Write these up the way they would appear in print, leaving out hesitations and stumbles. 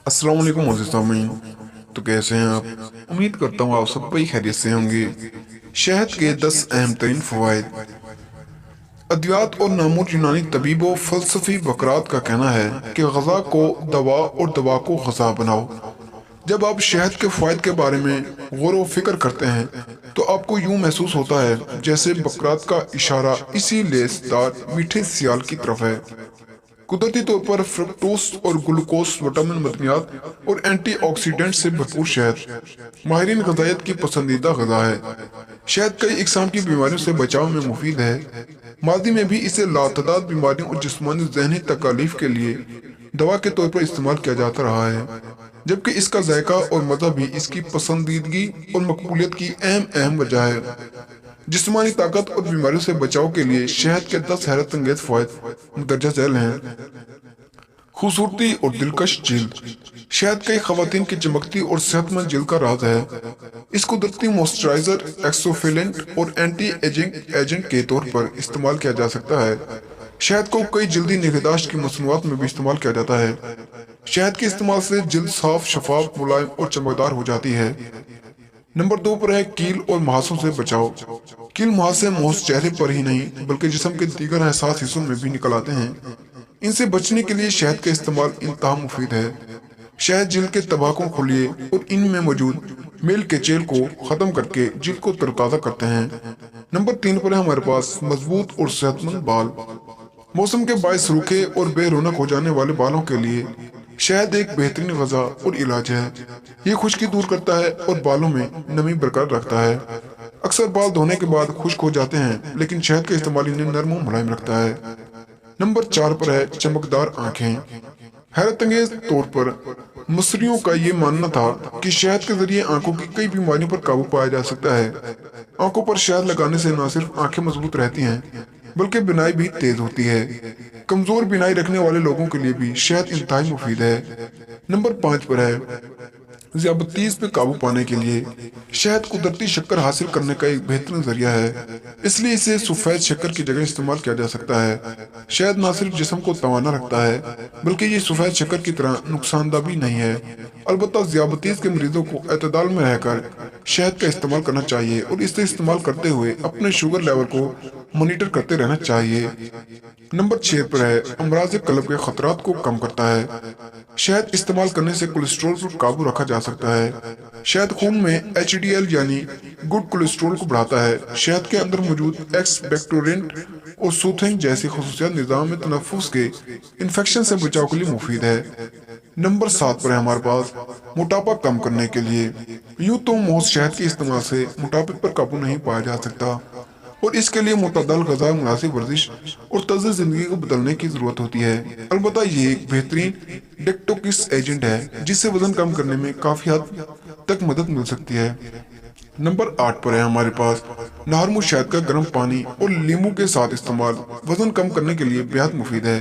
अस्सलाम वालेकुम मोअज़्ज़िज़ सामीन। तो कैसे हैं आप? उम्मीद करता हूँ आप सब बड़ी खैरियत से होंगे। शहद के 10 अहम तरीन फ़वाइद। अद्वियात और नामुर यूनानी तबीबों फ़लसफ़ी बकरात का कहना है कि ग़ज़ा को दवा और दवा को ग़ज़ा बनाओ। जब आप शहद के फ़वाइद के बारे में गौर व फिक्र करते हैं तो आपको यूं महसूस होता है जैसे बकरात का इशारा इसी लेसदार मीठे सियाल की तरफ है। कुदरती तौर पर फ्रुक्टोस और ग्लूकोस, विटामिन, मदनियात और एंटीऑक्सीडेंट से भरपूर शहद माहिरीन ग़िज़ायत की पसंदीदा ग़िज़ा है। शहद कई इकसाम की बीमारियों से बचाव में मुफीद है। माजी में भी इसे लातदाद बीमारियों और जिस्मानी ज़हनी तकालीफ के लिए दवा के तौर पर इस्तेमाल किया जाता रहा है, जबकि इसका जायका और मज़ा भी इसकी पसंदीदगी और मकबूलियत की अहम अहम वजह है। जिस्मानी ताकत और बीमारियों से बचाव के लिए शहद के 10 हैरत अंगेज फ़वाइद मुंदरजा झैल हैं। खूबसूरती और दिलकश जिल्द। शहद कई खवातीन की चमकती और सेहतमंद जिल्द का राज है। इस कुदरती मॉइस्चराइजर, एक्सोफिलेंट और एंटी एजिंग एजेंट के तौर पर इस्तेमाल किया जा सकता है। शहद को कई जल्दी निगहदाश्त की मसनूआत में भी इस्तेमाल किया जाता है। शहद के इस्तेमाल से जिल्द साफ, शफाफ, मुलायम और चमकदार हो जाती है। नंबर 2 पर है कील और मुहासों से बचाव। कील मुहासे महज चेहरे पर ही नहीं बल्कि जिस्म के दीगर हसास हिस्सों में भी निकल आते हैं। इनसे बचने के लिए शहद का इस्तेमाल इंतहा मुफीद है। शहद जिल्द के तबाकों को लिए और इनमें मौजूद मेल के चेल को खत्म करके जिल्द को तरोताजा करते हैं। नंबर 3 पर है हमारे पास मजबूत और सेहतमंद बाल। मौसम के बायस रूखे और बेरौनक हो जाने वाले बालों के लिए शहद एक बेहतरीन ग़िज़ा और इलाज है। ये खुश्की दूर करता है और बालों में नमी बरकरार रखता है। अक्सर बाल धोने के बाद खुश्क हो जाते हैं, लेकिन शहद का इस्तेमाल इन्हें नरम और मुलायम रखता है। नंबर 4 पर है चमकदार आंखें। हैरत अंगेज तौर पर मिस्रियों का ये मानना था कि शहद के जरिए आंखों की कई बीमारियों पर काबू पाया जा सकता है। आंखों पर शहद लगाने से न सिर्फ आंखें मजबूत रहती हैं बल्कि बिनाई भी तेज होती है। कमजोर बिनाई रखने वाले लोगों के लिए भी शहद इंतहाई मुफीद है। नंबर 5 पर है ज़ियादतीज़ पे काबू पाने के लिए शहद कुदरती शक्कर हासिल करने का एक बेहतरीन जरिया है, इसलिए इसे सफेद शक्कर की जगह इस्तेमाल किया जा सकता है। शहद न सिर्फ जिस्म को तवाना रखता है बल्कि ये सफेद शक्कर की तरह नुकसानदा भी नहीं है। अलबत्ता ज़ियादतीज़ के मरीजों को एतदाल में रहकर शहद का इस्तेमाल करना चाहिए और इसे इस्तेमाल करते हुए अपने शुगर लेवल को मॉनिटर करते रहना चाहिए। नंबर 6 पर है अमराज कल्ब के खतरात को कम करता है। शहद इस्तेमाल करने से कोलेस्ट्रॉल पर काबू रखा जा सकता है। शहद खून में एचडीएल यानी गुड कोलेस्ट्रॉल को बढ़ाता है। शहद के अंदर मौजूद एक्स बैक्टीरियंट और सूथिंग जैसी खसूसियात निज़ाम में तनफ्फुस के इन्फेक्शन से बचाव के लिए मुफीद है। नंबर 7 पर है हमारे पास मोटापा कम करने के लिए। यूं तो महज शहद के इस्तेमाल से मोटापे पर काबू नहीं पाया जा सकता और इसके लिए मुतदल ग़िज़ा, मुनासिब वर्जिश और तर्ज़ ज़िंदगी को बदलने की ज़रूरत होती है। अलबत्ता ये एक बेहतरीन डेटॉक्स एजेंट है जिससे वजन कम करने में काफ़ी हद तक मदद मिल सकती है। नंबर 8 पर है हमारे पास नारमू शहद का गर्म पानी और नींबू के साथ इस्तेमाल वजन कम करने के लिए बेहद मुफीद है।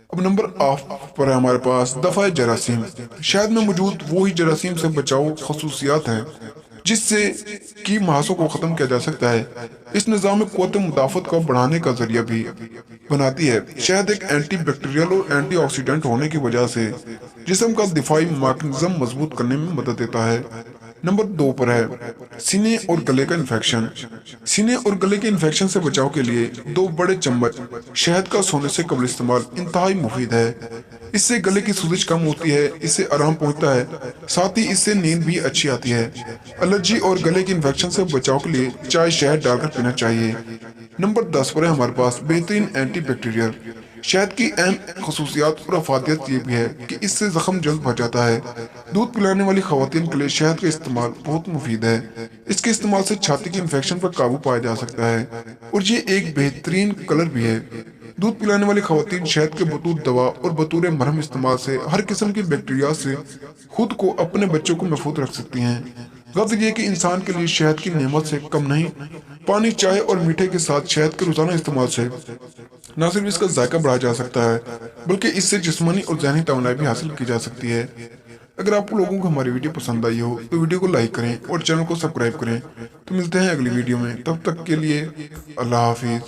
अब नंबर 8 पर है हमारे पास दफ़ा जरासीम। शहद में मौजूद वही जरासीम से बचाव खसूसियात हैं जिससे की मुहासों को ख़त्म किया जा सकता है। इस निज़ाम में क़ुव्वत मुदाफ़त को बढ़ाने का जरिया भी बनाती है। शहद एक एंटी बैक्टीरियल और एंटी ऑक्सीडेंट होने की वजह से जिस्म का दिफाई मैकेनिज्म मजबूत करने में मदद देता है। नंबर 2 पर है सीने और गले का इन्फेक्शन। सीने और गले के इन्फेक्शन से बचाव के लिए 2 बड़े चम्मच शहद का सोने से कबल इस्तेमाल इंतहाई मुफीद है। इससे गले की सूजश कम होती है, इससे आराम पहुंचता है, साथ ही इससे नींद भी अच्छी आती है। एलर्जी और गले के इन्फेक्शन से बचाव के लिए चाय शहद डालकर पीना चाहिए। नंबर 10 पर है हमारे पास बेहतरीन एंटी बैक्टीरियल। शहद की अहम खसूसियात और अफादियत ये भी है कि इससे जख्म जल्द भर जाता है। दूध पिलाने वाली खवातीन के लिए शहद का इस्तेमाल बहुत मुफीद है। इसके इस्तेमाल से छाती के इन्फेक्शन पर काबू पाया जा सकता है और ये एक बेहतरीन कलर भी है। दूध पिलाने वाली खवातीन शहद के बतूर दवा और बतूर मरहम इस्तेमाल से हर किस्म की बैक्टीरिया से खुद को अपने बच्चों को महफूज रख सकती हैं। गलत ये कि इंसान के लिए शहद की नेमत से कम नहीं। पानी, चाय और मीठे के साथ शहद के रोजाना इस्तेमाल से न सिर्फ इसका जायका बढ़ाया जा सकता है बल्कि इससे जिस्मानी और ज़हनी तवानाई भी हासिल की जा सकती है। अगर आप लोगों को हमारी वीडियो पसंद आई हो तो वीडियो को लाइक करें और चैनल को सब्सक्राइब करें। तो मिलते हैं अगली वीडियो में, तब तक के लिए अल्लाह हाफिज।